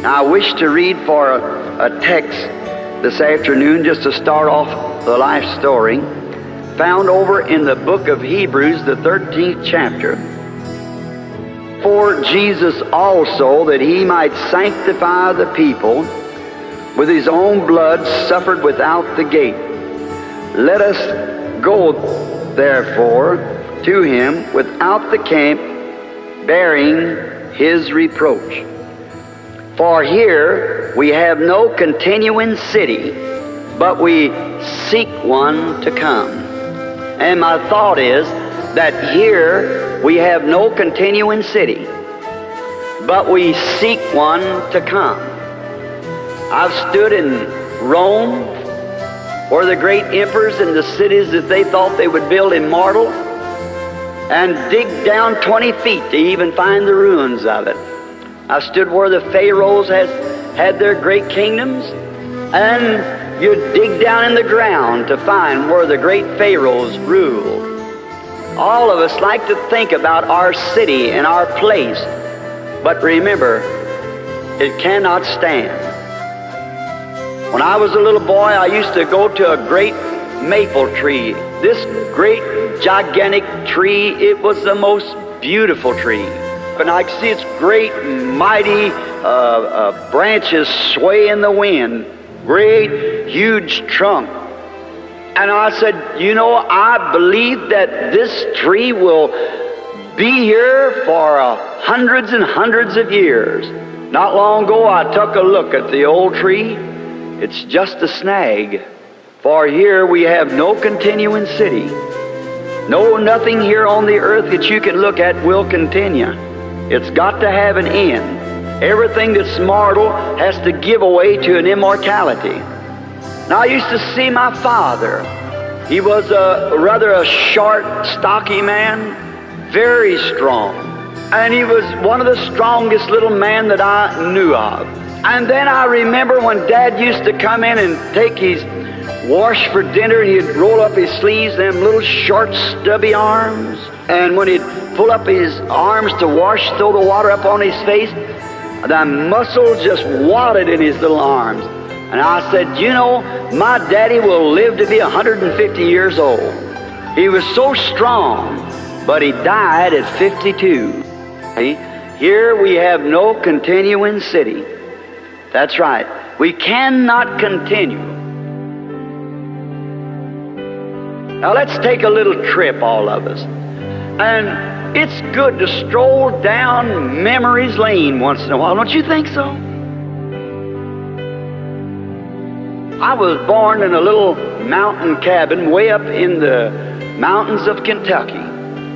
Now, I wish to read for a text this afternoon just to start off the life story, found over in the book of Hebrews, the 13th chapter. For Jesus also, that he might sanctify the people, with his own blood suffered without the gate. Let us go, therefore, to him without the camp, bearing his reproach. For here we have no continuing city, but we seek one to come. And my thought is that here we have no continuing city, but we seek one to come. I've stood in Rome, where the great emperors and the cities that they thought they would build immortal, and dig down 20 feet to even find the ruins of it. I stood where the pharaohs had their great kingdoms, and you dig down in the ground to find where the great pharaohs ruled. All of us like to think about our city and our place, but remember, it cannot stand. When I was a little boy, I used to go to a great maple tree. This great, gigantic tree, it was the most beautiful tree. And I could see its great, mighty branches sway in the wind, great, huge trunk. And I said, you know, I believe that this tree will be here for hundreds and hundreds of years. Not long ago, I took a look at the old tree. It's just a snag. For here we have no continuing city. No, nothing here on the earth that you can look at will continue. It's got to have an end. Everything that's mortal has to give away to an immortality. Now, I used to see my father. He was rather a short, stocky man, very strong. And he was one of the strongest little men that I knew of. And then I remember when Dad used to come in and take his wash for dinner, and he'd roll up his sleeves, them little short, stubby arms. And when he'd pull up his arms to wash, throw the water up on his face, the muscles just wadded in his little arms. And I said, you know, my daddy will live to be 150 years old. He was so strong, but he died at 52. See? Here we have no continuing city. That's right. We cannot continue. Now let's take a little trip, all of us. And it's good to stroll down memory's lane once in a while. Don't you think so? I was born in a little mountain cabin way up in the mountains of Kentucky.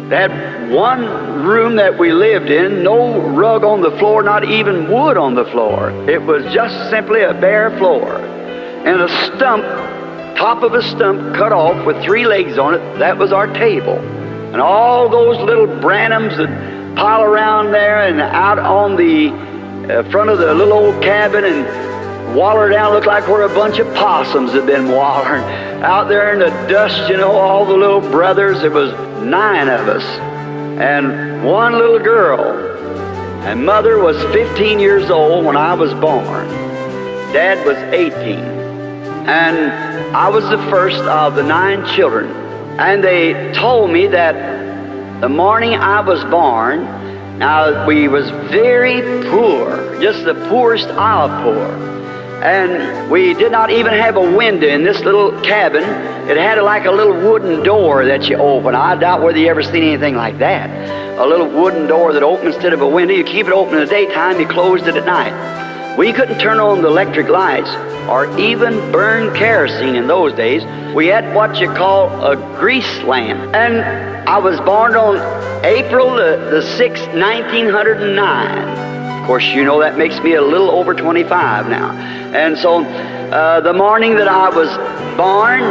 They had one room that we lived in, no rug on the floor, not even wood on the floor. It was just simply a bare floor. And a stump, top of a stump cut off with 3 legs on it, that was our table. And all those little Branhams that pile around there and out on the front of the little old cabin and waller down, looked like where a bunch of possums had been wallering. Out there in the dust, you know, all the little brothers, there was 9 of us. And 1 little girl. And Mother was 15 years old when I was born. Dad was 18. And I was the first of the 9 children. And they told me that the morning I was born, now we was very poor, just the poorest of poor. And we did not even have a window in this little cabin. It had like a little wooden door that you open. I doubt whether you ever seen anything like that. A little wooden door that opens instead of a window. You keep it open in the daytime, you closed it at night. We couldn't turn on the electric lights or even burn kerosene in those days. We had what you call a grease lamp. And I was born on April the 6th, 1909. Of course, you know that makes me a little over 25 now. And so the morning that I was born,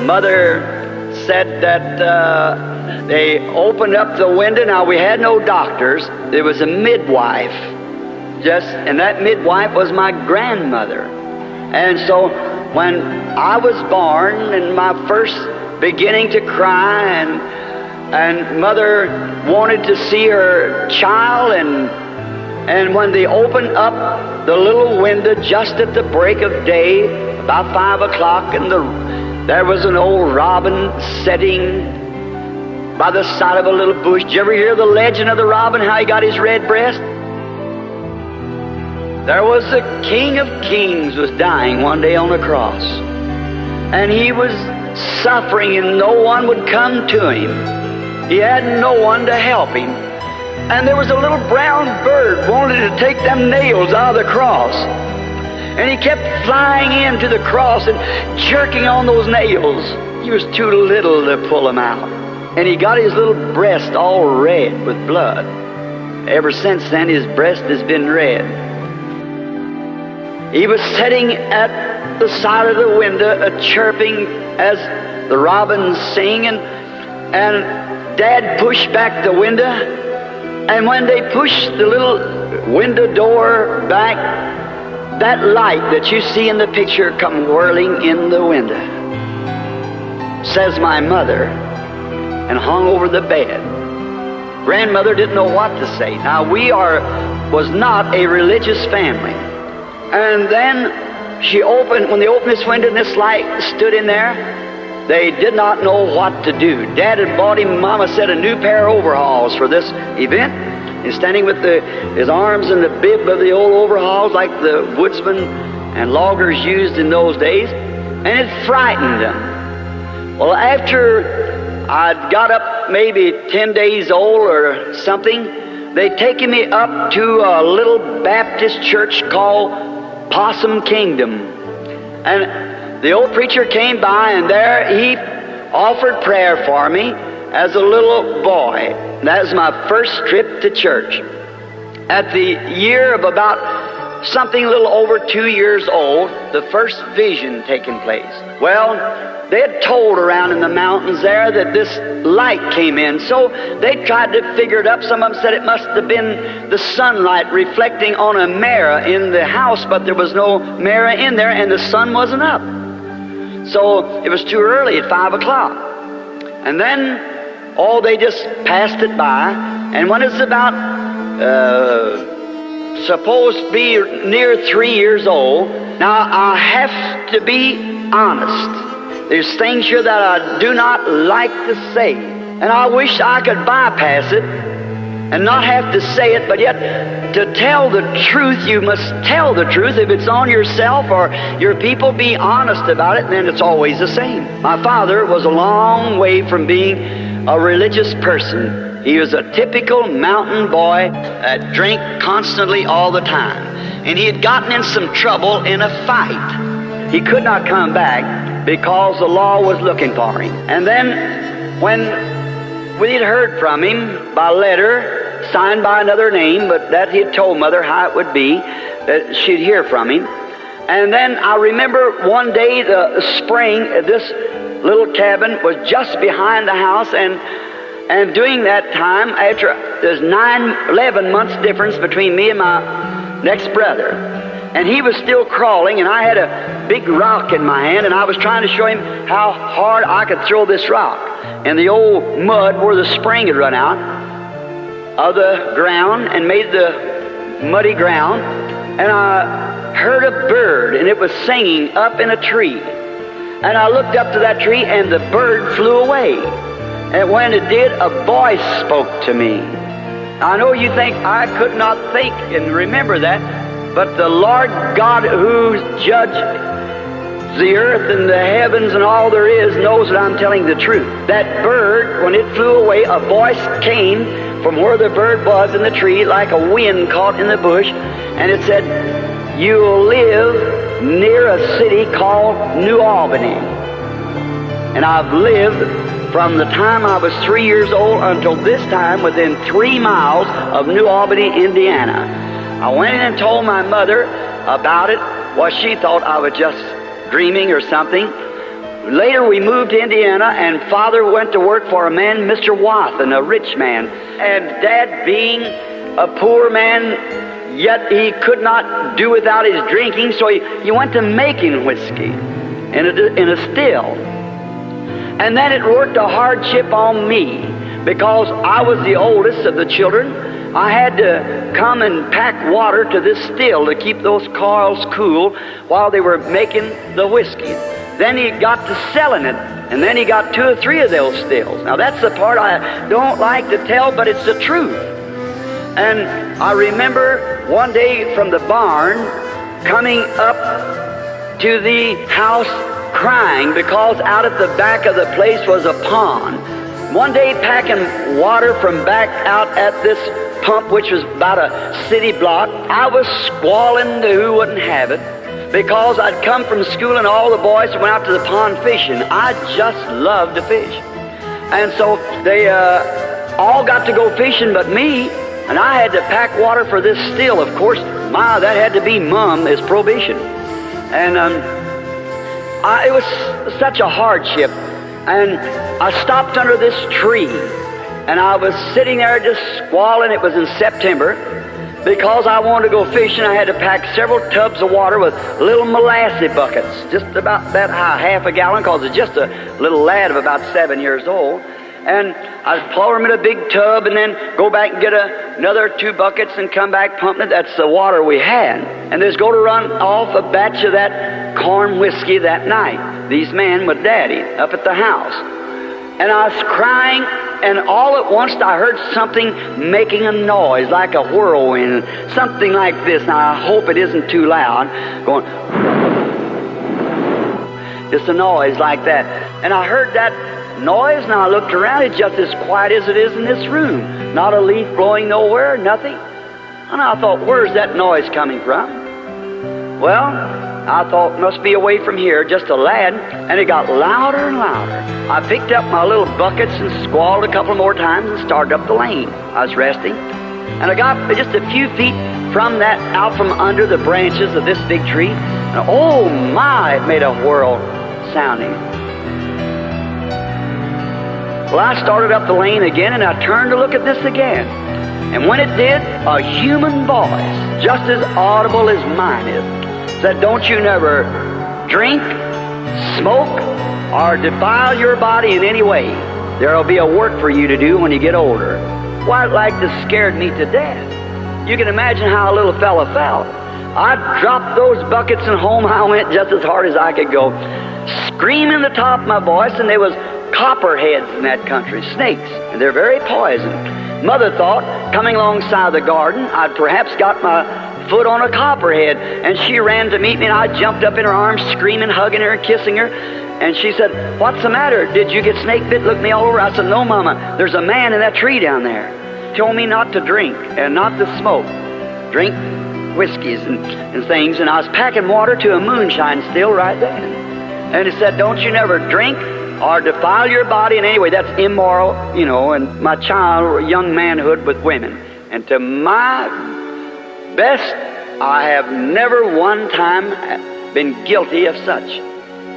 Mother said that they opened up the window. Now, we had no doctors. There was a midwife. And that midwife was my grandmother. And so when I was born and my first beginning to cry, and Mother wanted to see her child, And when they opened up the little window just at the break of day, about 5 o'clock, and there was an old robin sitting by the side of a little bush. Did you ever hear the legend of the robin, how he got his red breast? There was the King of Kings was dying one day on a cross. And he was suffering and no one would come to him. He had no one to help him. And there was a little brown bird wanted to take them nails out of the cross. And he kept flying into the cross and jerking on those nails. He was too little to pull them out. And he got his little breast all red with blood. Ever since then, his breast has been red. He was sitting at the side of the window, chirping as the robins sing, and Dad pushed back the window. And when they pushed the little window door back, that light that you see in the picture come whirling in the window. Says my mother, and hung over the bed. Grandmother didn't know what to say. Now was not a religious family. And then when they opened this window and this light stood in there, they did not know what to do. Dad had bought him, Mama said, a new pair of overalls for this event. He's standing with his arms in the bib of the old overalls like the woodsmen and loggers used in those days, and it frightened them. Well, after I'd got up maybe 10 days old or something, they'd taken me up to a little Baptist church called Possum Kingdom. And the old preacher came by, and there he offered prayer for me as a little boy. That was my first trip to church. At the year of about something a little over 2 years old, the first vision taking place. Well, they had told around in the mountains there that this light came in, so they tried to figure it up. Some of them said it must have been the sunlight reflecting on a mirror in the house, but there was no mirror in there, and the sun wasn't up. So it was too early at 5 o'clock. And then, they just passed it by, and when it's about supposed to be near 3 years old, now I have to be honest. There's things here that I do not like to say, and I wish I could bypass it and not have to say it, but yet to tell the truth, you must tell the truth. If it's on yourself or your people, be honest about it, and then it's always the same. My father was a long way from being a religious person. He was a typical mountain boy that drank constantly all the time, and he had gotten in some trouble in a fight. He could not come back because the law was looking for him. And then when we had heard from him by letter, signed by another name, but that he had told Mother how it would be, that she'd hear from him. And then I remember one day, the spring, this little cabin was just behind the house, and during that time, after there's 11 months difference between me and my next brother, and he was still crawling, and I had a big rock in my hand, and I was trying to show him how hard I could throw this rock. And the old mud where the spring had run out of the ground and made the muddy ground, and I heard a bird, and it was singing up in a tree. And I looked up to that tree, and the bird flew away. And when it did, a voice spoke to me. I know you think I could not think and remember that, but the Lord God who judged the earth and the heavens and all there is knows that I'm telling the truth. That bird, when it flew away, a voice came from where the bird was in the tree like a wind caught in the bush, and it said, "You'll live near a city called New Albany." And I've lived from the time I was 3 years old until this time within 3 miles of New Albany, Indiana. I went in and told my mother about it. Well, she thought I was just dreaming or something. Later we moved to Indiana, and Father went to work for a man, Mr. Wathen, a rich man. And Dad, being a poor man, yet he could not do without his drinking, so he went to making whiskey in a still. And then it worked a hardship on me because I was the oldest of the children, I had to come and pack water to this still to keep those coils cool while they were making the whiskey. Then he got to selling it, and then he got 2 or 3 of those stills. Now that's the part I don't like to tell, but it's the truth. And I remember one day from the barn coming up to the house crying because out at the back of the place was a pond. One day packing water from back out at this pump, which was about a city block, I was squalling to who wouldn't have it because I'd come from school and all the boys went out to the pond fishing. I just loved to fish. And so they all got to go fishing but me, and I had to pack water for this still. Of course, that had to be Mum, is prohibition. And it was such a hardship. And I stopped under this tree, and I was sitting there just squalling. It was in September. Because I wanted to go fishing, I had to pack several tubs of water with little molasses buckets, just about that high, half a gallon, because it's just a little lad of about 7 years old. And I'd pour them in a big tub and then go back and get another 2 buckets and come back pumping it. That's the water we had. And there's going to run off a batch of that corn whiskey that night. These men with Daddy up at the house. And I was crying, and all at once I heard something making a noise like a whirlwind, something like this. Now I hope it isn't too loud, going, just a noise like that. And I heard that noise, and I looked around. It's just as quiet as it is in this room. Not a leaf blowing nowhere, nothing. And I thought, where's that noise coming from? Well, I thought, must be away from here, just a lad, and it got louder and louder. I picked up my little buckets and squalled a couple more times and started up the lane. I was resting, and I got just a few feet from that, out from under the branches of this big tree, and oh my, it made a whirl sounding. Well, I started up the lane again, and I turned to look at this again. And when it did, a human voice, just as audible as mine is, said, don't you never drink, smoke, or defile your body in any way. There'll be a work for you to do when you get older. Why, like this scared me to death. You can imagine how a little fella felt. I dropped those buckets and home I went just as hard as I could go, screaming the top of my voice, and there was copperheads in that country, snakes, and they're very poisonous. Mother thought, coming alongside the garden, I'd perhaps got my foot on a copperhead, and she ran to meet me, and I jumped up in her arms, screaming, hugging her, kissing her, and she said, what's the matter? Did you get snake bit? Looked me all over. I said, no, Mama, there's a man in that tree down there. Told me not to drink and not to smoke. Drink whiskeys and things, and I was packing water to a moonshine still right then. And he said, don't you never drink or defile your body in any way. That's immoral, and my young manhood with women. And to my best, I have never one time been guilty of such.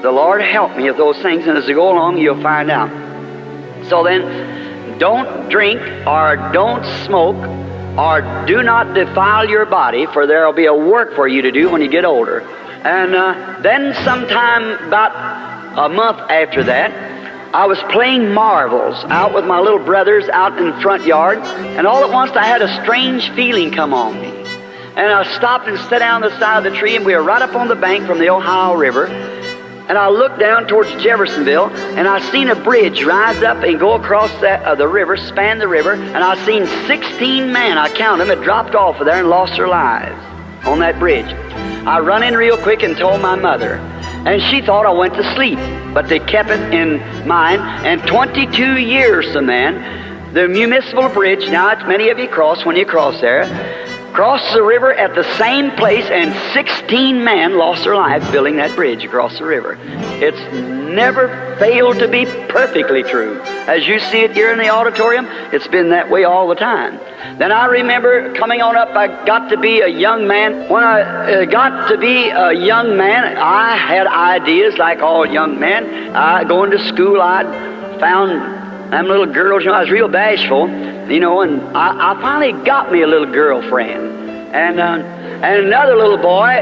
The Lord help me of those things, and as we go along, you'll find out. So then, don't drink or don't smoke or do not defile your body, for there will be a work for you to do when you get older. And then sometime about a month after that, I was playing marbles out with my little brothers out in the front yard, and all at once I had a strange feeling come on me. And I stopped and sat down on the side of the tree, and we were right up on the bank from the Ohio River. And I looked down towards Jeffersonville, and I seen a bridge rise up and go across the river, span the river, and I seen 16 men, I counted them, had dropped off of there and lost their lives on that bridge. I run in real quick and told my mother, and she thought I went to sleep, but they kept it in mind. And 22 years, the man, the municipal bridge, now it's many of you cross when you cross there, crossed the river at the same place, and 16 men lost their lives building that bridge across the river. It's never failed to be perfectly true. As you see it here in the auditorium, it's been that way all the time. Then I remember coming on up, I got to be a young man. When I got to be a young man, I had ideas like all young men. Going to school, I found them little girls, I was real bashful, and I finally got me a little girlfriend. And another little boy,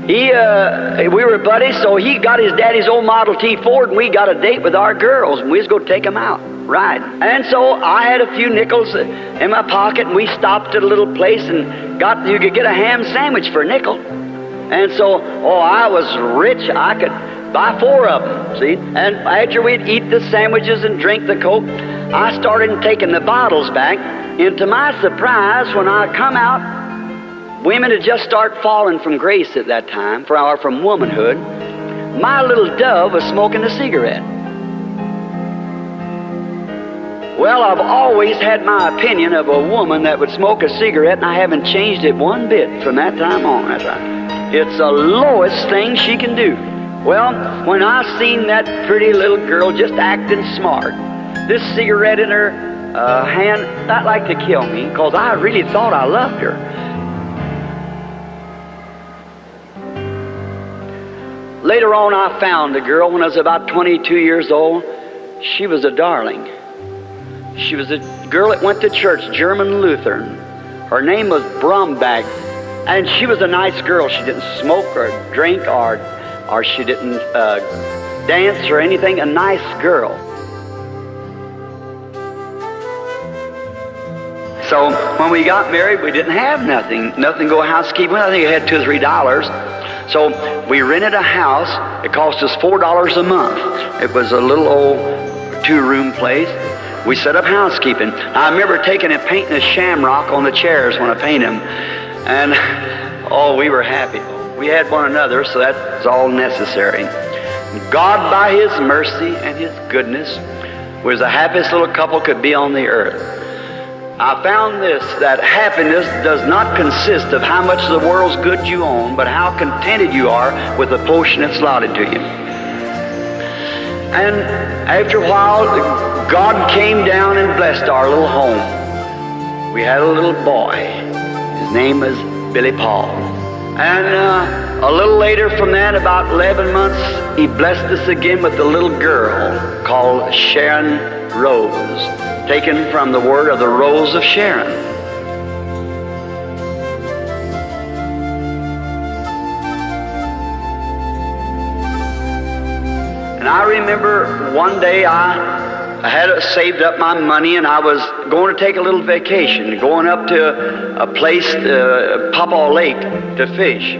we were buddies, so he got his daddy's old Model T Ford, and we got a date with our girls, and we was going to take them out. Right. And so I had a few nickels in my pocket, and we stopped at a little place and you could get a ham sandwich for a nickel. And so, I was rich. I could buy 4 of them, see? And after we'd eat the sandwiches and drink the Coke, I started taking the bottles back. And to my surprise, when I come out, women had just started falling from grace at that time, or from womanhood. My little dove was smoking a cigarette. Well, I've always had my opinion of a woman that would smoke a cigarette, and I haven't changed it one bit from that time on. That's right. It's the lowest thing she can do. Well, when I seen that pretty little girl just acting smart, this cigarette in her hand, that like to kill me, because I really thought I loved her. Later on, I found a girl when I was about 22 years old. She was a darling. She was a girl that went to church, German Lutheran. Her name was Branham, and she was a nice girl. She didn't smoke or drink or she didn't dance or anything. A nice girl. So when we got married, we didn't have nothing to go housekeeping. I think I had $2 or $3. So we rented a house. It cost us $4 a month. It was a little old 2-room place. We set up housekeeping. I remember taking and painting a shamrock on the chairs when I painted them. And, we were happy. We had one another, so that's all necessary. God, by His mercy and His goodness, was the happiest little couple could be on the earth. I found this, that happiness does not consist of how much of the world's good you own, but how contented you are with the portion that's allotted to you. And after a while, God came down and blessed our little home. We had a little boy. His name was Billy Paul. And a little later from that, about 11 months, He blessed us again with a little girl called Sharon Rose, taken from the word of the Rose of Sharon. And I remember one day I had saved up my money, and I was going to take a little vacation, going up to a place, Pawpaw Lake, to fish.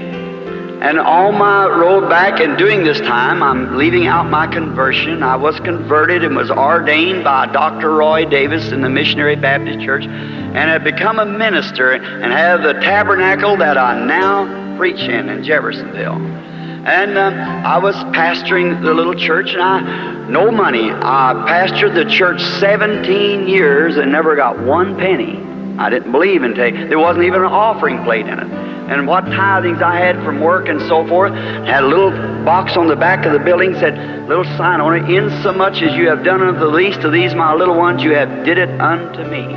And on my road back, and during this time, I'm leaving out my conversion. I was converted and was ordained by Dr. Roy Davis in the Missionary Baptist Church, and had become a minister and have the tabernacle that I now preach in Jeffersonville. And I was pastoring the little church, and no money. I pastored the church 17 years and never got one penny. I didn't believe in there wasn't even an offering plate in it. And what tithings I had from work and so forth, had a little box on the back of the building, said, little sign on it, insomuch as you have done unto the least of these my little ones, you have did it unto me.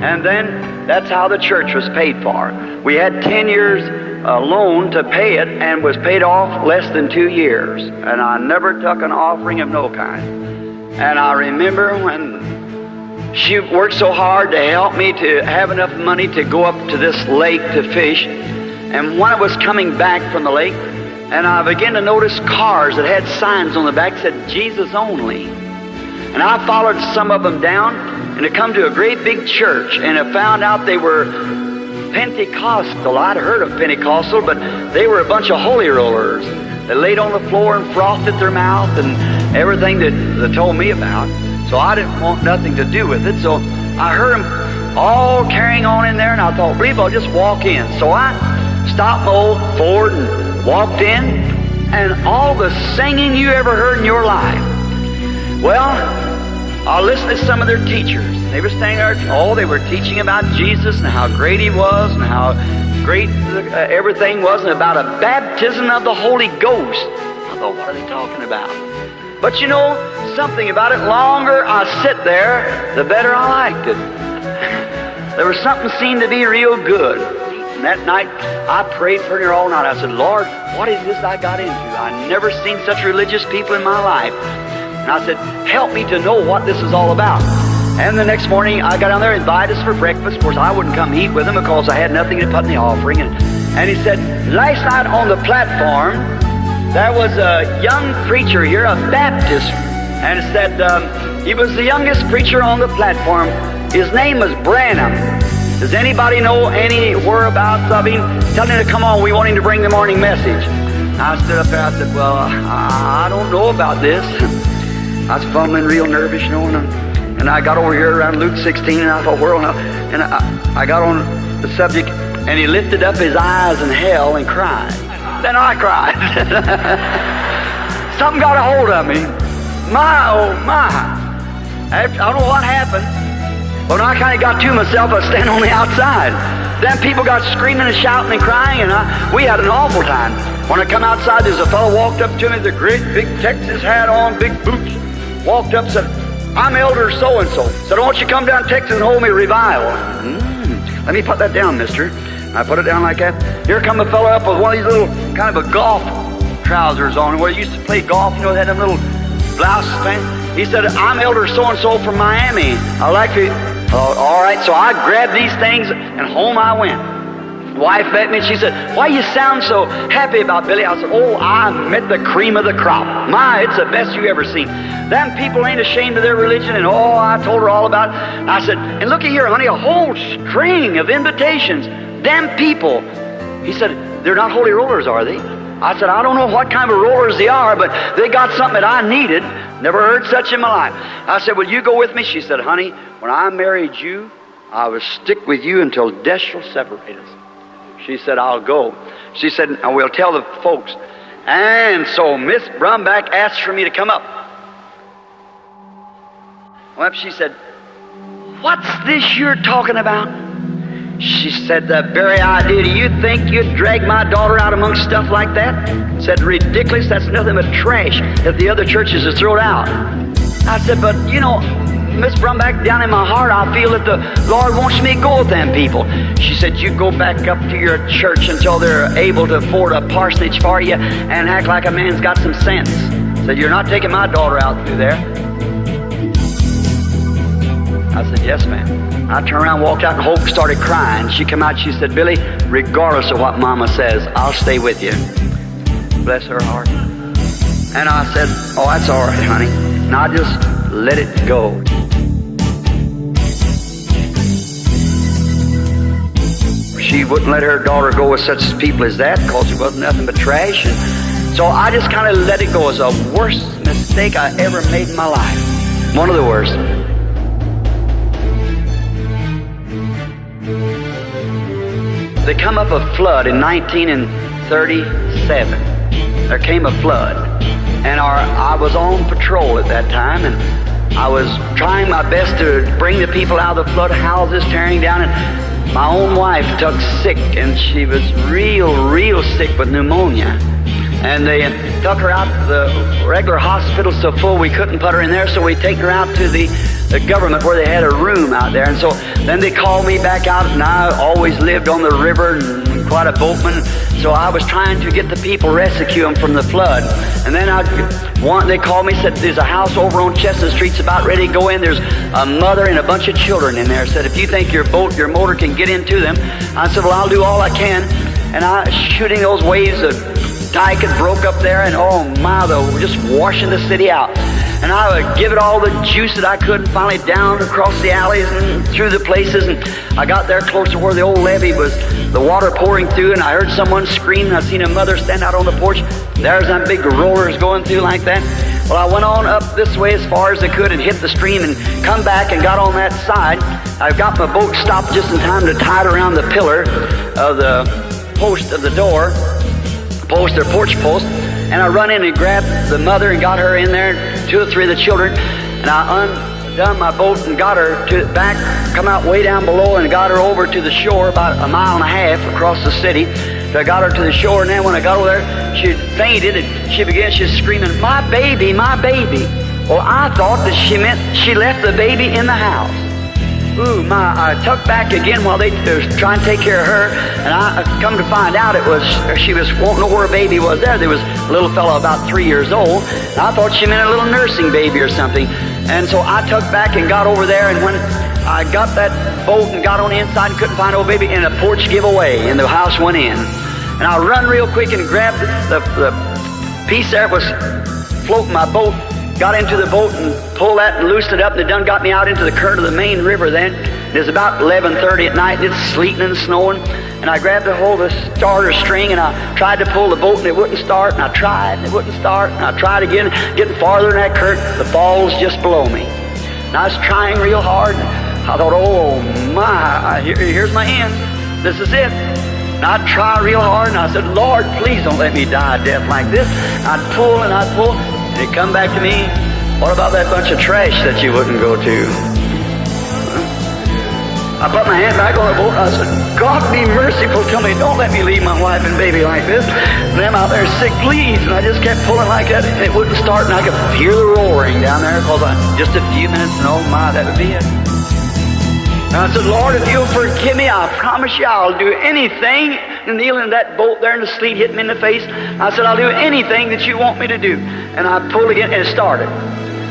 And then that's how the church was paid for. We had 10 years loan to pay it, and was paid off less than 2 years. And I never took an offering of no kind. And I remember when she worked so hard to help me to have enough money to go up to this lake to fish. And when I was coming back from the lake, and I began to notice cars that had signs on the back that said Jesus only. And I followed some of them down, and I come to a great big church, and I found out they were Pentecostal. I'd heard of Pentecostal, but they were a bunch of holy rollers. They laid on the floor and frothed at their mouth and everything that they told me about. So I didn't want nothing to do with it. So I heard them all carrying on in there, and I thought, believe I'll just walk in. So I stopped my old Ford and walked in, and all the singing you ever heard in your life. Well, I listened to some of their teachers. They were standing there, they were teaching about Jesus and how great He was and how great everything was, and about a baptism of the Holy Ghost. I thought, what are they talking about? But you know, something about it, longer I sit there, the better I liked it. There was something seemed to be real good. And that night, I prayed for her all night. I said, Lord, what is this I got into? I never seen such religious people in my life. And I said, help me to know what this is all about. And the next morning, I got down there and invited us for breakfast. Of course, I wouldn't come eat with him because I had nothing to put in the offering. And he said, last night on the platform, there was a young preacher here, a Baptist and said he was the youngest preacher on the platform. His name was Branham. Does anybody know any whereabouts of him? Tell him to come on, we want him to bring the morning message. I stood up there, I said, well, I don't know about this. I was fumbling real nervous, you know, and I got over here around Luke 16, and I thought, well, and I got on the subject, and he lifted up his eyes in hell and cried. Then I cried. Something got a hold of me. My, oh my. I don't know what happened. But when I kind of got to myself, I was standing on the outside. Then people got screaming and shouting and crying, and we had an awful time. When I come outside, there's a fellow walked up to me with a great big Texas hat on, big boots. Walked up and said, I'm Elder so-and-so. Said, why don't you come down to Texas and hold me a revival? Let me put that down, mister. I put it down like that. Here come a fellow up with one of these little kind of a golf trousers on, where he used to play golf, you know, they had them little blouse thing. He said, I'm Elder so-and-so from Miami. I'd like to... all right, so I grabbed these things, and home I went. Wife met me, and she said, why you sound so happy about Billy? I said, oh, I met the cream of the crop. My, it's the best you ever seen. Them people ain't ashamed of their religion, and oh, I told her all about it. I said, and looky here, honey, a whole string of invitations. Them people. He said, they're not holy rollers, are they? I said, I don't know what kind of rollers they are, but they got something that I needed. Never heard such in my life. I said, will you go with me? She said, honey, when I married you, I will stick with you until death shall separate us. She said, I'll go. She said, I will tell the folks. And so Miss Brumback asked for me to come up. Well, she said, what's this you're talking about? She said, the very idea. Do you think you'd drag my daughter out amongst stuff like that? Said, ridiculous, that's nothing but trash that the other churches have thrown out. I said, but you know, Miss Brumback, down in my heart, I feel that the Lord wants me to go with them people. She said, you go back up to your church until they're able to afford a parsonage for you and act like a man's got some sense. Said, you're not taking my daughter out through there. I said, yes, ma'am. I turned around, walked out, and Hope started crying. She came out, she said, Billy, regardless of what Mama says, I'll stay with you. Bless her heart. And I said, oh, that's all right, honey. And I just let it go. She wouldn't let her daughter go with such people as that because it wasn't nothing but trash. And so I just kind of let it go. It was the worst mistake I ever made in my life. One of the worst. There come up a flood in 1937. There came a flood, and I was on patrol at that time, and I was trying my best to bring the people out of the flood, houses tearing down, and my own wife took sick, and she was real sick with pneumonia. And they took her out to the regular hospital so full we couldn't put her in there, so we take her out to the government where they had a room out there. And so then they called me back out, and I always lived on the river and quite a boatman. So I was trying to get the people, rescue them from the flood. And then they called me, said, there's a house over on Chestnut Street's about ready to go in. There's a mother and a bunch of children in there. Said, if you think your motor can get into them. I said, well, I'll do all I can. And I shooting those waves of tide had broke up there, and oh my, they were just washing the city out. And I would give it all the juice that I could, and finally down across the alleys and through the places. And I got there close to where the old levee was, the water pouring through, and I heard someone scream, and I seen a mother stand out on the porch. There's them big rollers going through like that. Well, I went on up this way as far as I could and hit the stream and come back and got on that side. I got my boat stopped just in time to tie it around the pillar of the post of the door, post or porch post, and I run in and grabbed the mother and got her in there, 2 or 3 of the children, and I undone my boat and got her back, come out way down below and got her over to the shore, about a mile and a half across the city. So I got her to the shore, and then when I got over there, she fainted, and she was screaming, my baby, my baby. Well, I thought that she meant she left the baby in the house. Ooh, I tucked back again while they were trying to take care of her, and I come to find out she was wanting to know where her baby was there. There was a little fellow about 3 years old, and I thought she meant a little nursing baby or something. And so I tucked back and got over there, and when I got that boat and got on the inside and couldn't find old baby, and the porch gave away, and the house went in. And I run real quick and grabbed the piece there that was floating my boat, got into the boat and pulled that and loosed it up, and it done got me out into the current of the main river then. It was about 11:30 at night, and it's sleeting and snowing, and I grabbed a hold of the starter string, and I tried to pull the boat, and it wouldn't start, and I tried, and it wouldn't start, and I tried again, getting farther in that current. The falls just below me. And I was trying real hard, and I thought, oh my, here's my end. This is it. And I'd try real hard, and I said, Lord, please don't let me die a death like this. I'd pull, and it'd come back to me. What about that bunch of trash that you wouldn't go to? I put my hand back on the boat, and I said, God be merciful to me. Don't let me leave my wife and baby like this. And I'm out there sick, please. And I just kept pulling like that, and it wouldn't start, and I could hear the roaring down there, because just a few minutes, and oh my, that would be it. And I said, Lord, if you'll forgive me, I promise you I'll do anything. And kneeling in that boat there, and the sleet hit me in the face. I said, I'll do anything that you want me to do. And I pulled again, and it started.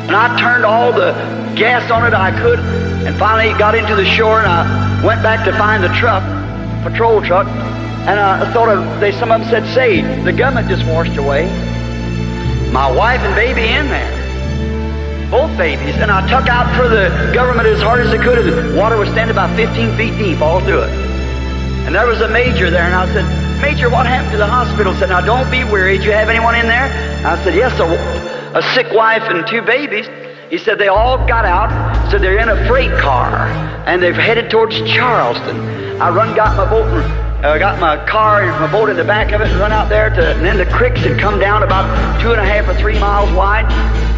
And I turned all the gas on it I could, and finally got into the shore, and I went back to find the truck, patrol truck, and I thought some of them said, say, the government just washed away my wife and baby in there. Both babies. And I tuck out for the government as hard as I could, and the water was standing about 15 feet deep all through it. And there was a major there, and I said, Major, what happened to the hospital? He said, now don't be worried. Do you have anyone in there? And I said, yes, a sick wife and 2 babies. He said they all got out, so they're in a freight car, and they've headed towards Charleston. I got my boat and got my car and my boat in the back of it, and run out there and then the creeks had come down about 2.5 or 3 miles wide.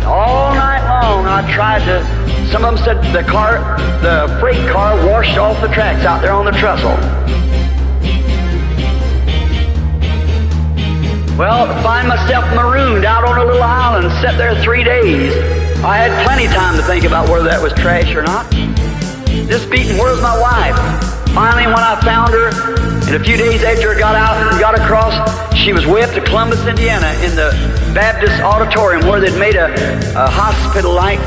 All night long I tried to. Some of them said the freight car washed off the tracks out there on the trestle. Well, to find myself marooned out on a little island, sat there 3 days. I had plenty of time to think about whether that was trash or not. Just beating, where's my wife? Finally, when I found her, and a few days after I got out and got across, she was way up to Columbus, Indiana, in the Baptist auditorium where they'd made a hospital-like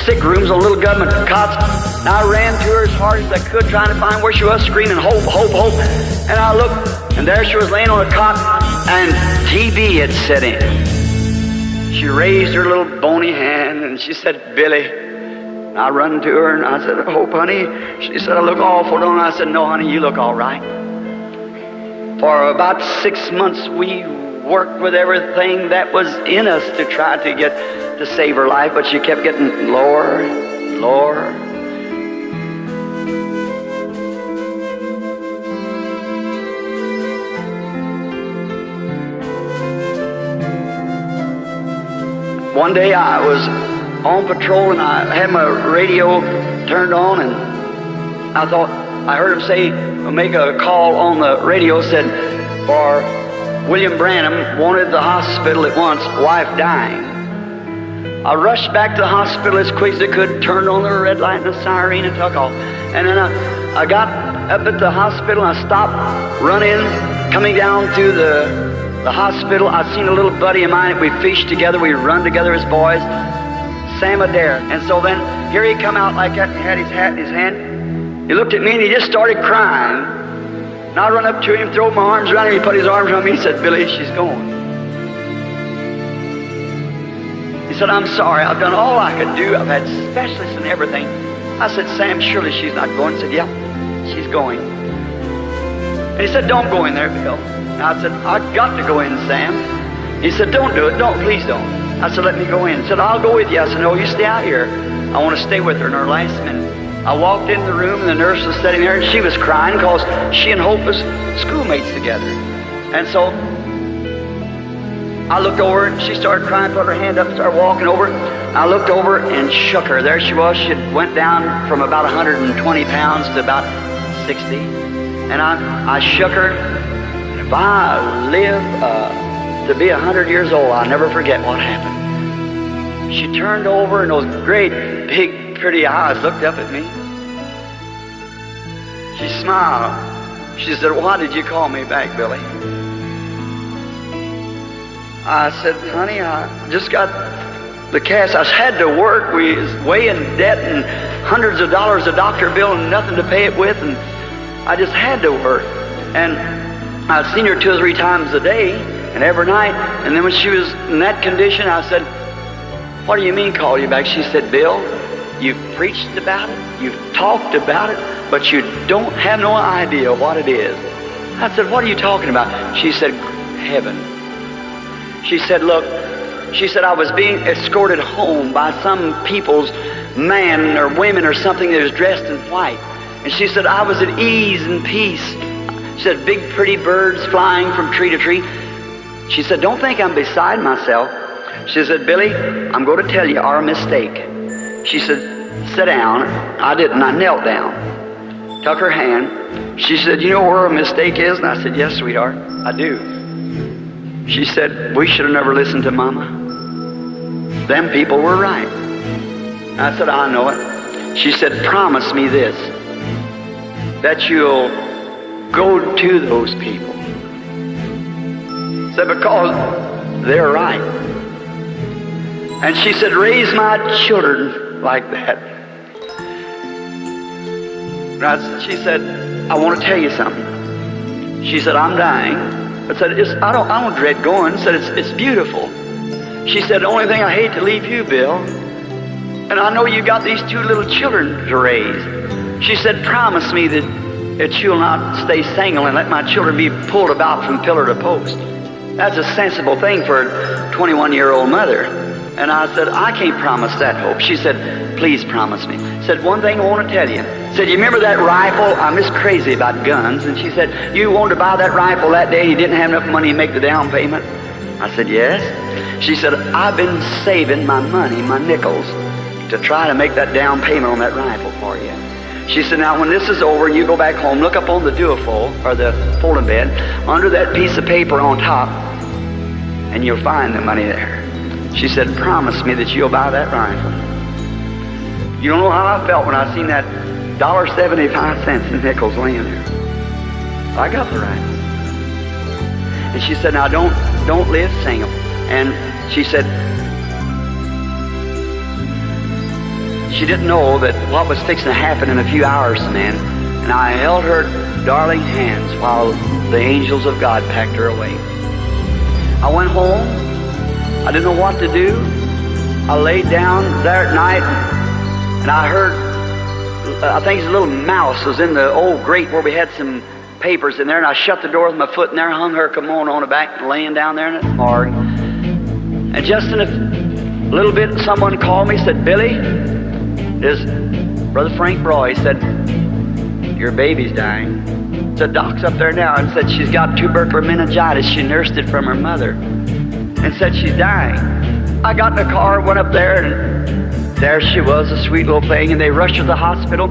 sick rooms on little government cots. And I ran to her as hard as I could, trying to find where she was, screaming, hope, hope, hope. And I looked, and there she was laying on a cot, and TB had set in. She raised her little bony hand, and she said, Billy. And I run to her, and I said, Hope, honey. She said, I look awful, don't I? I said, no, honey, you look all right. For about 6 months, we worked with everything that was in us to try to save her life, but she kept getting lower, lower. One day I was on patrol, and I had my radio turned on, and I thought, I heard him say, make a call on the radio, said, for William Branham, wanted the hospital at once, wife dying. I rushed back to the hospital as quick as I could, turned on the red light and the siren and took off. And then I got up at the hospital, and I stopped, running, coming down to the hospital. I seen a little buddy of mine. We fished together. We run together as boys. Sam Adair. And so then here he come out like that, and had his hat in his hand. He looked at me, and he just started crying. And I run up to him, throw my arms around him. He put his arms around me. He said, Billy, she's going. He said, I'm sorry. I've done all I could do. I've had specialists and everything. I said, Sam, surely she's not going. He said, yeah, she's going. And he said, don't go in there, Bill. And I said, I've got to go in, Sam. He said, don't do it. Don't, please don't. I said, let me go in. He said, I'll go with you. I said, no, you stay out here. I want to stay with her in her last minute. I walked in the room, and the nurse was sitting there, and she was crying because she and Hope was schoolmates together. And so I looked over, and she started crying, put her hand up, and started walking over. I looked over and shook her. There she was. She went down from about 120 pounds to about 60. And I shook her. And if I live to be 100 years old, I'll never forget what happened. She turned over, and those great, big, pretty eyes looked up at me. She smiled. She said, why did you call me back, Billy? I said, honey, I just got the cast. I had to work. We was way in debt and hundreds of dollars a doctor bill and nothing to pay it with, and I just had to work. And I'd seen her 2 or 3 times a day and every night. And then when she was in that condition, I said, What do you mean call you back? She said, Bill, you've preached about it, you've talked about it, but you don't have no idea what it is. I said, what are you talking about? She said, heaven. She said, look, she said, I was being escorted home by some people's man or women or something that was dressed in white. And she said, I was at ease and peace. She said, big pretty birds flying from tree to tree. She said, don't think I'm beside myself. She said, Billy, I'm going to tell you our mistake. She said, sit down. I didn't. I knelt down. Took her hand. She said, you know where our mistake is? And I said, yes, sweetheart, I do. She said, we should have never listened to Mama. Them people were right. I said, I know it. She said, promise me this, that you'll go to those people. Said, because they're right. And she said, raise my children like that. She said, I want to tell you something. She said, I'm dying. I said, I don't dread going. Said, it's beautiful. She said, the only thing I hate to leave you, Bill. And I know you got these two little children to raise. She said, promise me that you'll not stay single and let my children be pulled about from pillar to post. That's a sensible thing for a 21-year-old mother. And I said, I can't promise that, Hope. She said, please promise me. Said, one thing I want to tell you. Said, you remember that rifle? I'm just crazy about guns. And she said, you wanted to buy that rifle that day. You didn't have enough money to make the down payment. I said, yes. She said, I've been saving my money, my nickels, to try to make that down payment on that rifle for you. She said, now when this is over and you go back home, look up on the duofold, or the folding bed, under that piece of paper on top, and you'll find the money there. She said, promise me that you'll buy that rifle. You don't know how I felt when I seen that $1.75 in nickels laying there. I got the rifle. And she said, now don't live single. And she said, she didn't know that what was fixing to happen in a few hours, man. And I held her darling hands while the angels of God packed her away. I went home. I didn't know what to do. I laid down there at night, and I heard, I think a little mouse was in the old grate where we had some papers in there, and I shut the door with my foot in there, hung her kimono on the back, laying down there in the morgue. And just in a little bit, someone called me, said, Billy, this Brother Frank Roy said, your baby's dying. Said, Doc's up there now, and said she's got tubercular meningitis. She nursed it from her mother, and said she's dying. I got in the car, went up there, and there she was, a sweet little thing, and they rushed her to the hospital.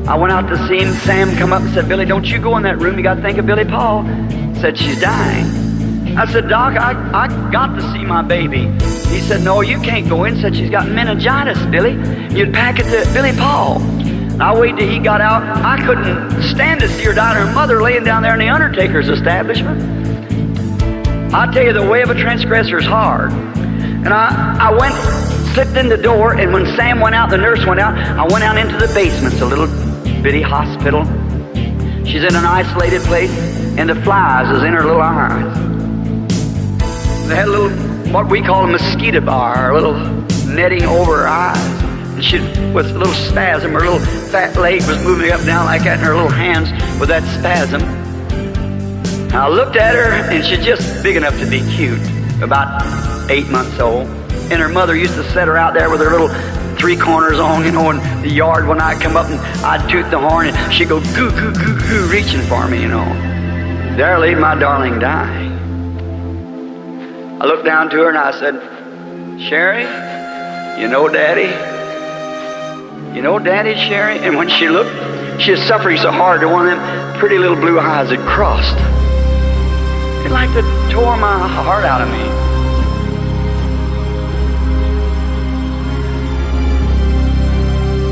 I went out to see him. Sam come up and said, Billy, don't you go in that room. You got to think of Billy Paul. Said, she's dying. I said, Doc, I got to see my baby. He said, no, you can't go in. Said, she's got meningitis, Billy. You'd pack it to Billy Paul. I waited till he got out. I couldn't stand to see her die and her mother laying down there in the undertaker's establishment. I tell you, the way of a transgressor is hard. And I went, slipped in the door, and when Sam went out, the nurse went out, I went out into the basement. It's a little bitty hospital. She's in an isolated place, and the flies is in her little eyes. They had a little, what we call a mosquito bar, a little netting over her eyes. And she, with a little spasm, her little fat leg was moving up and down like that, and her little hands with that spasm. And I looked at her, and she's just big enough to be cute, about 8 months old. And her mother used to set her out there with her little 3 corners on, you know, in the yard when I'd come up and I'd toot the horn, and she'd go goo, goo, goo, goo, reaching for me, you know. There laid my darling dying. I looked down to her and I said, Sherry, you know Daddy? You know Daddy, Sherry? And when she looked, she was suffering so hard that one of them pretty little blue eyes had crossed. It like to tore my heart out of me.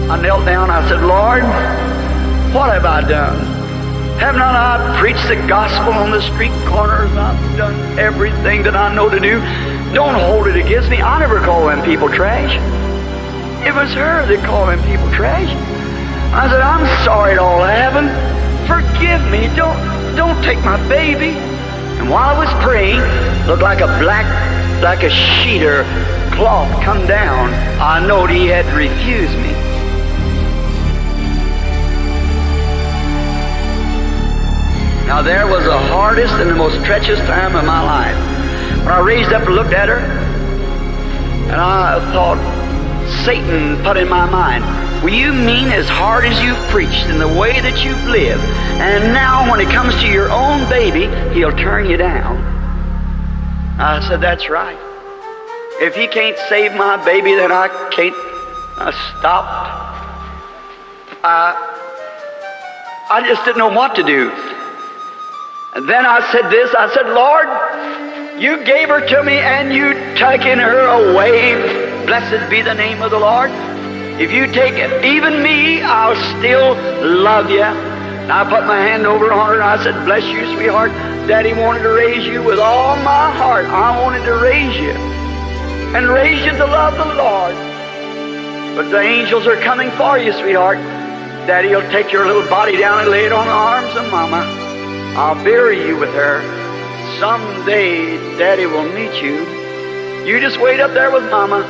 I knelt down, I said, Lord, what have I done? Have not I preached the gospel on the street corners? I've done everything that I know to do. Don't hold it against me. I never call them people trash. It was her that called them people trash. I said, I'm sorry it all happened. Forgive me. Don't take my baby. And while I was praying, looked like a sheet or cloth come down, I knowed he had refused me. Now there was the hardest and the most treacherous time of my life. When I raised up and looked at her, and I thought, Satan put in my mind, well, you mean as hard as you've preached and the way that you've lived, and now when it comes to your own baby, he'll turn you down. I said, that's right. If he can't save my baby, then I can't. I stopped. I just didn't know what to do. And then I said this, I said, Lord, you gave her to me and you taken her away. Blessed be the name of the Lord. If you take it, even me, I'll still love you. And I put my hand over on her and I said, bless you, sweetheart. Daddy wanted to raise you with all my heart. I wanted to raise you and raise you to love the Lord. But the angels are coming for you, sweetheart. Daddy will take your little body down and lay it on the arms of Mama. I'll bury you with her. Someday, Daddy will meet you. You just wait up there with Mama.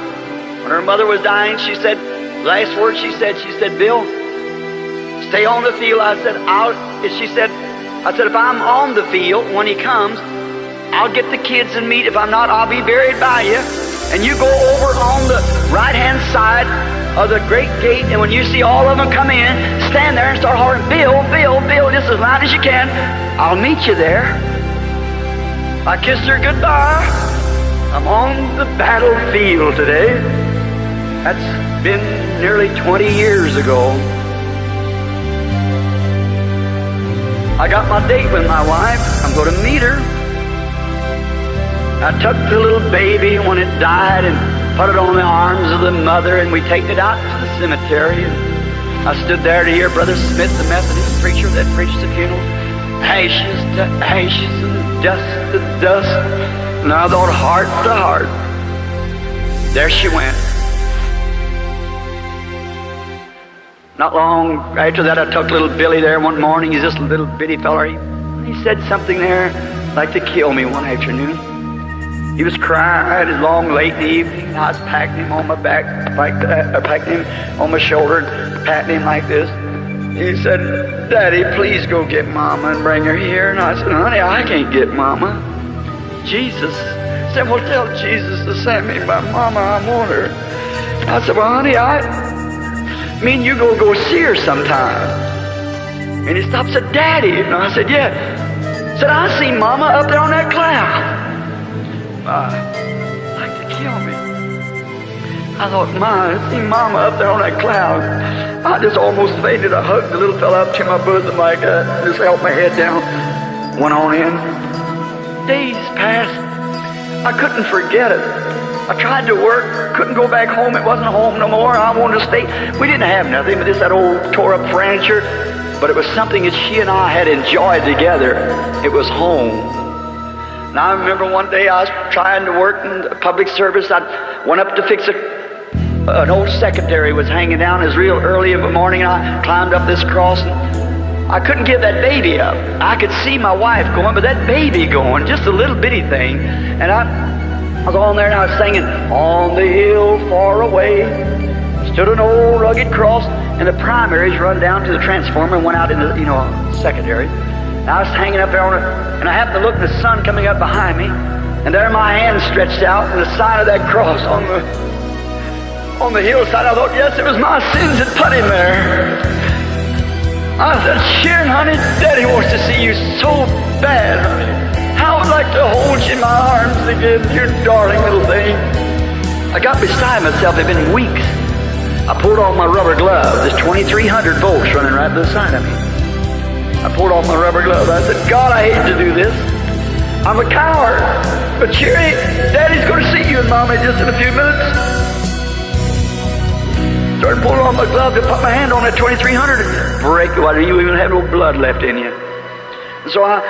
When her mother was dying, she said, last word she said, Bill, stay on the field. I said, she said, if I'm on the field when he comes, I'll get the kids and meet. If I'm not, I'll be buried by you. And you go over on the right-hand side of the great gate, and when you see all of them come in, stand there and start hollering, Bill, Bill, Bill, just as loud as you can. I'll meet you there. I kissed her goodbye. I'm on the battlefield today. That's been nearly 20 years ago. I got my date with my wife. I'm going to meet her. I took the little baby when it died and put it on the arms of the mother, and we take it out to the cemetery. And I stood there to hear Brother Smith, the Methodist preacher that preached the funeral. Ashes to ashes and dust to dust. And I thought, heart to heart. There she went. Not long after that, I took little Billy there one morning. He's just a little bitty fella. He said something there like to kill me one afternoon. He was crying. It was long, late in the evening. I was packing him on my back, packing him on my shoulder, patting him like this. He said, Daddy, please go get Mama and bring her here. And I said, honey, I can't get Mama. Jesus. I said, well, tell Jesus to send me my Mama. I want her. I said, well, honey, me and you go see her sometime. And he stopped and said, Daddy. And I said, yeah. He said, I see Mama up there on that cloud. Like to kill me. I thought, I see Mama up there on that cloud. I just almost fainted. I hugged the little fella up to my bosom like that, just held my head down. Went on in. Days passed. I couldn't forget it. I tried to work, couldn't go back home. It wasn't home no more. I wanted to stay. We didn't have nothing but just that old tore up furniture. But it was something that she and I had enjoyed together. It was home. And I remember one day I was trying to work in public service. I went up to fix an old secretary was hanging down. It was real early in the morning, and I climbed up this cross. And I couldn't give that baby up. I could see my wife going, but that baby going, just a little bitty thing. And I was on there and I was singing, on the hill far away stood an old rugged cross, and the primaries run down to the transformer and went out into, secondary. And I was hanging up there on it, and I happened to look at the sun coming up behind me, and there my hand stretched out, and the sign of that cross on the hillside. I thought, yes, it was my sins that put him there. I said, Sharon, honey, Daddy wants to see you so bad, honey. How I'd like to hold you in my arms again, you darling little thing. I got beside myself. It had been weeks. I pulled off my rubber glove. There's 2,300 volts running right beside of me. I pulled off my rubber glove. I said, God, I hate to do this. I'm a coward. But Sherry, Daddy's going to see you and Mommy just in a few minutes. Started pulling off my glove to put my hand on that 2,300 and break the water. You even have no blood left in you. And so I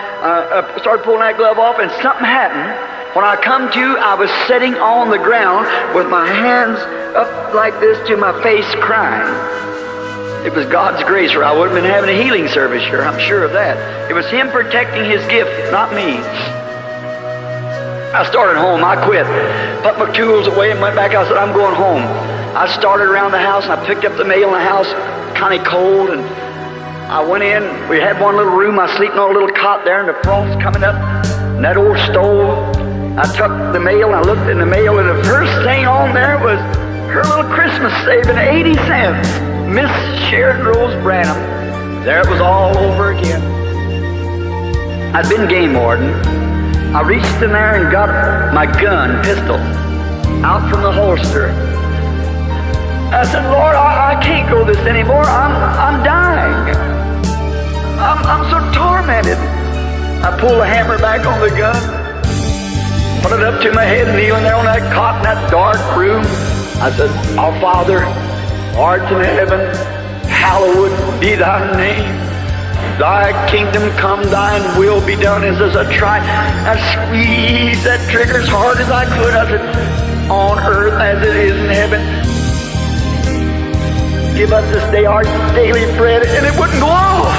started pulling that glove off, and something happened. When I come to, I was sitting on the ground with my hands up like this to my face, crying. It was God's grace, or I would have been having a healing service here. I'm sure of that. It was Him protecting His gift, not me. I started home. I quit. Put my tools away and went back. I said, I'm going home. I started around the house, and I picked up the mail in the house, kind of cold, and I went in. We had one little room. I was sleeping on a little cot there, and the frost coming up, and that old stove. I took the mail, and I looked in the mail, and the first thing on there was her little Christmas saving, 80 cents. Miss Sharon Rose Branham. There it was all over again. I'd been game warden. I reached in there and got my gun, pistol, out from the holster. I said, Lord, I can't go this anymore. I'm dying. I'm so tormented. I pulled the hammer back on the gun, put it up to my head, kneeling there on that cot in that dark room. I said, Our Father, art in heaven, hallowed be thy name. Thy kingdom come, thine will be done. As I tried, I squeezed that trigger as hard as I could. I said, on earth as it is in heaven. Give us this day our daily bread, and it wouldn't go off.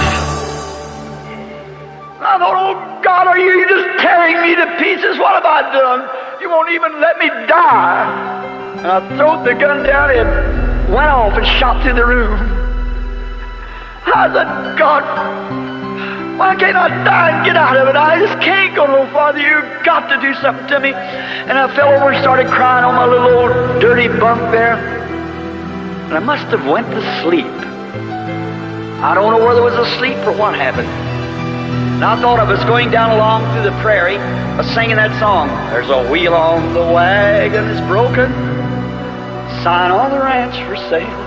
I thought, oh God, are you just tearing me to pieces? What have I done? You won't even let me die. And I threw the gun down and went off and shot through the room. I said, God, why can't I die and get out of it? I just can't go no farther. You've got to do something to me. And I fell over and started crying on my little old dirty bunk there. And I must have went to sleep. I don't know whether it was asleep or what happened. And I thought I was going down along through the prairie, singing that song. There's a wheel on the wagon that's broken, sign on the ranch for sale.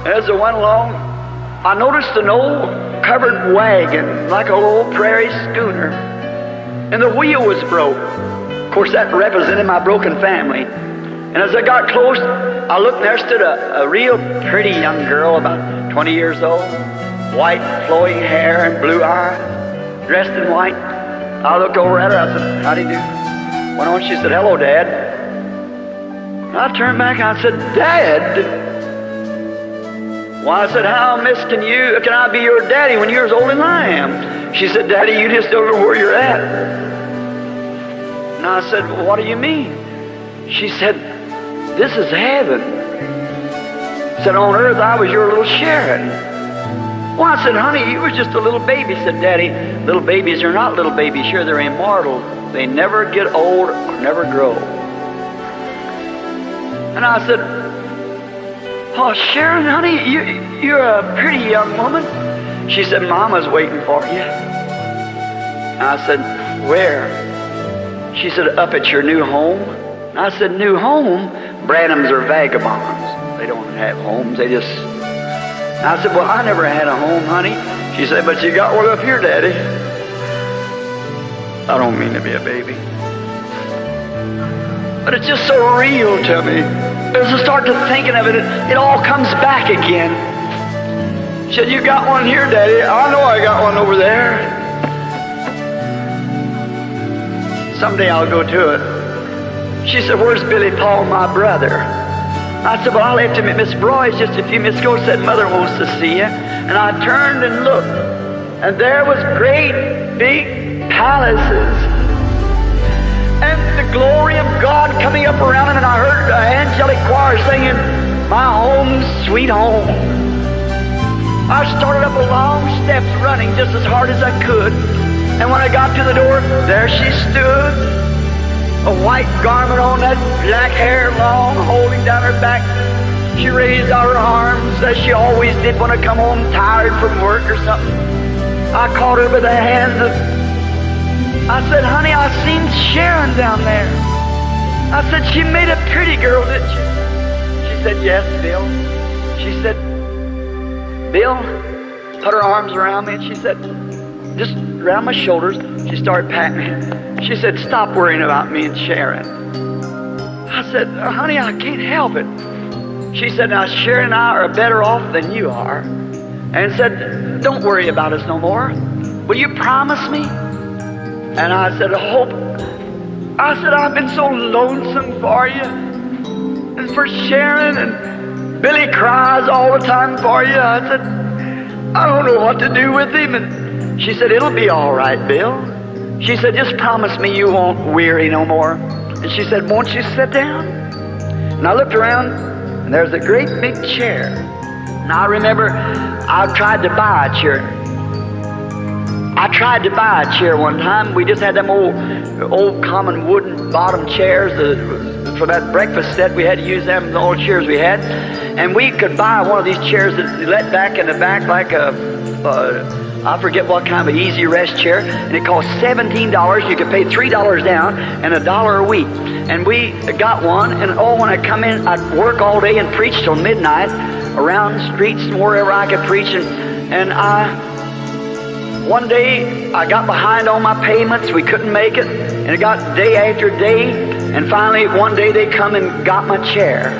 As I went along, I noticed an old covered wagon, like an old prairie schooner, and the wheel was broke. Of course, that represented my broken family. And as I got close, I looked, and there stood a real pretty young girl, about 20 years old, white flowing hair and blue eyes, dressed in white. I looked over at her. I said, how do you do? Went on. She said, hello, Dad. And I turned back and I said, Dad? Well, I said, how, miss, can I be your daddy when you're as old as I am? She said, Daddy, you just don't know where you're at. And I said, well, what do you mean? She said, this is heaven. Said, on earth I was your little Sharon. Well, I said, honey, you were just a little baby. Said, Daddy, little babies are not little babies. Sure, they're immortal. They never get old or never grow. And I said, oh, Sharon, honey, you're a pretty young woman. She said, Mama's waiting for you. And I said, where? She said, up at your new home. And I said, new home? Branhams are vagabonds. They don't have homes. They just... And I said, well, I never had a home, honey. She said, but you got one up here, Daddy. I don't mean to be a baby, but it's just so real to me. As I start to thinking of it, it all comes back again. She said, you got one here, Daddy. I know I got one over there. Someday I'll go to it. She said, where's Billy Paul, my brother? I said, well, I left him at Miss Broy's just a few minutes ago. Said, Mother wants to see you. And I turned and looked, and there was great big palaces, and the glory of God coming up around him, and I heard an angelic choir singing, my home, sweet home. I started up a long steps running just as hard as I could, and when I got to the door, there she stood, a white garment on, that black hair long, holding down her back. She raised out her arms as she always did when I come home tired from work or something. I caught her by the hands and I said, honey, I seen Sharon down there. I said, she made a pretty girl, didn't she? She said, yes, Bill. She said, Bill, put her arms around me, and she said, just around my shoulders. She started patting me. She said, stop worrying about me and Sharon. I said, honey, I can't help it. She said, now Sharon and I are better off than you are. And said, don't worry about us no more. Will you promise me? And I said, Hope. I said, I've been so lonesome for you. And for Sharon, and Billy cries all the time for you. I said, I don't know what to do with him. And she said, it'll be all right, Bill. She said, just promise me you won't weary no more. And she said, won't you sit down? And I looked around, and there's a great big chair. And I remember I tried to buy a chair. I tried to buy a chair one time. We just had them old common wooden bottom chairs for that breakfast set. We had to use them, the old chairs we had. And we could buy one of these chairs that let back in the back like I forget what kind of an easy rest chair. And it cost $17. You could pay $3 down and $1 a week. And we got one. And when I come in, I'd work all day and preach till midnight around the streets and wherever I could preach. And one day, I got behind on my payments. We couldn't make it. And it got day after day. And finally, one day they come and got my chair.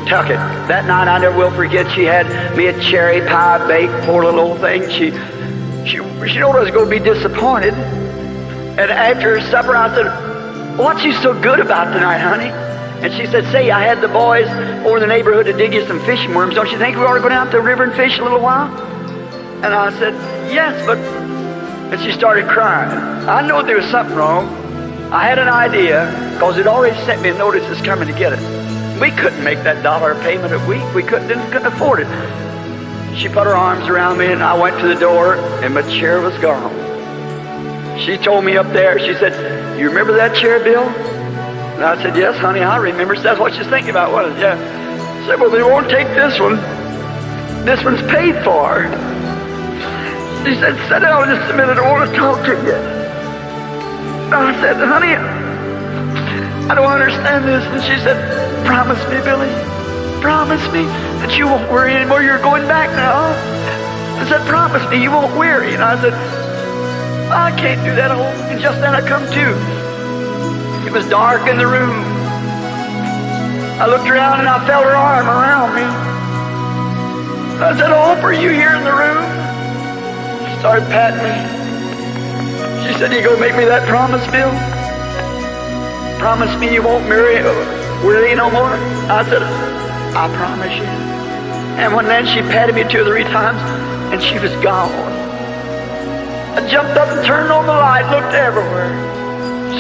Took it. That night, I never will forget, she had me a cherry pie baked, poor little old thing. She knowed I was going to be disappointed. And after supper, I said, what's you so good about tonight, honey? And she said, say, I had the boys over in the neighborhood to dig you some fishing worms. Don't you think we ought to go down to the river and fish a little while? And I said, yes, but... And she started crying. I knew there was something wrong. I had an idea, because it already sent me a notice it's coming to get it. We couldn't make that $1 payment a week. We couldn't afford it. She put her arms around me, and I went to the door, and my chair was gone. She told me up there, she said, you remember that chair, Bill? And I said, yes, honey, I remember. So that's what she's thinking about, wasn't it? Yeah. I said, well, they won't take this one. This one's paid for. She said, sit down just a minute, I want to talk to you. And I said, honey, I don't understand this. And she said, promise me, Billy, promise me that you won't worry anymore. You're going back now. I said, promise me you won't worry. And I said, I can't do that. And just then I come to. It was dark in the room. I looked around and I felt her arm around me. I said, Hope, are you here in the room? She started patting me. She said, you gonna make me that promise, Bill? Promise me you won't worry no more? I said, I promise you. And then she patted me 2 or 3 times, and she was gone. I jumped up and turned on the light, looked everywhere.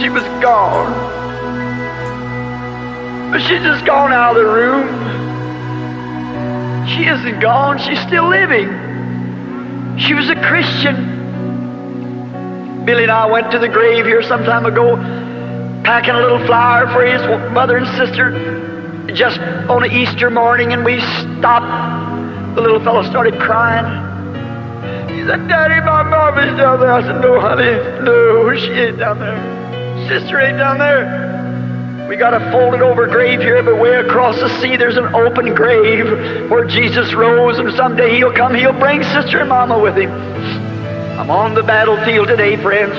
She was gone. But she's just gone out of the room. She isn't gone, she's still living. She was a Christian. Billy and I went to the grave here some time ago, packing a little flower for his mother and sister just on an Easter morning, and we stopped. The little fellow started crying. He said, Daddy, my mom is down there. I said, no, honey, no, she ain't down there. Sister ain't down there. We got a folded over grave here, but way across the sea there's an open grave where Jesus rose, and someday he'll come, he'll bring Sister and Mama with him. I'm on the battlefield today, friends.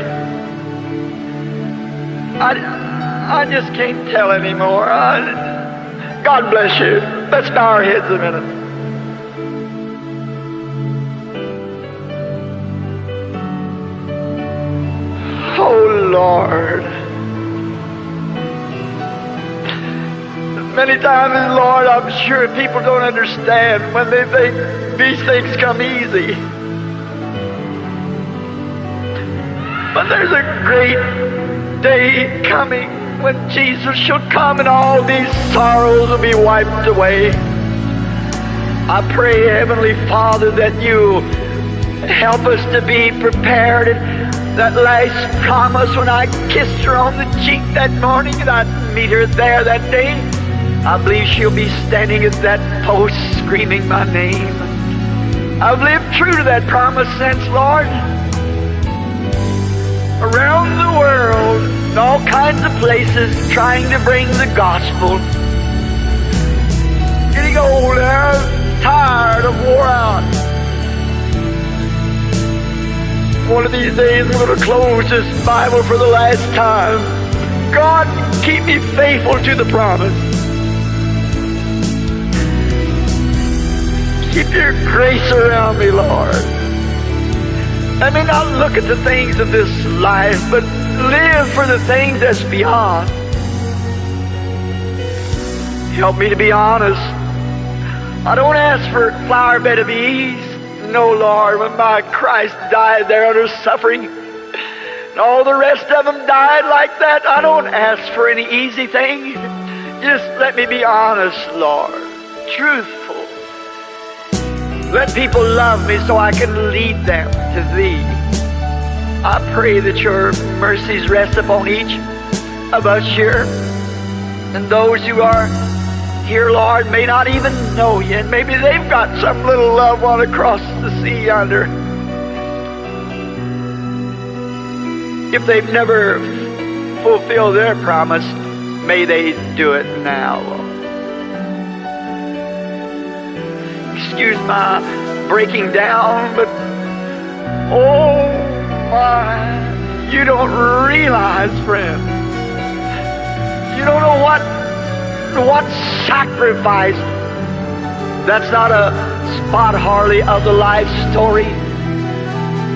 I just can't tell anymore. God bless you. Let's bow our heads a minute. Oh, Lord. Many times, Lord, I'm sure people don't understand when they think these things come easy. But there's a great day coming when Jesus shall come and all these sorrows will be wiped away. I pray, Heavenly Father, that you help us to be prepared. And that last promise, when I kissed her on the cheek that morning and I'd meet her there that day, I believe she'll be standing at that post screaming my name. I've lived true to that promise since, Lord. Around the world, in all kinds of places, trying to bring the gospel. Getting older, tired, and wore out. One of these days, I'm going to close this Bible for the last time. God, keep me faithful to the promise. Keep your grace around me, Lord. Let me not look at the things of this life, but live for the things that's beyond. Help me to be honest. I don't ask for flower bed of ease. No, Lord, when my Christ died there under suffering, And all the rest of them died like that. I don't ask for any easy thing. Just let me be honest, Lord, truthful. Let people love me so I can lead them to Thee. I pray that Your mercies rest upon each of us here. And those who are here, Lord, may not even know You. And maybe they've got some little loved one across the sea yonder. If they've never fulfilled their promise, may they do it now, Lord. Excuse my breaking down, but oh my, you don't realize, friend. You don't know what sacrifice. That's not a spot hardly of the life story.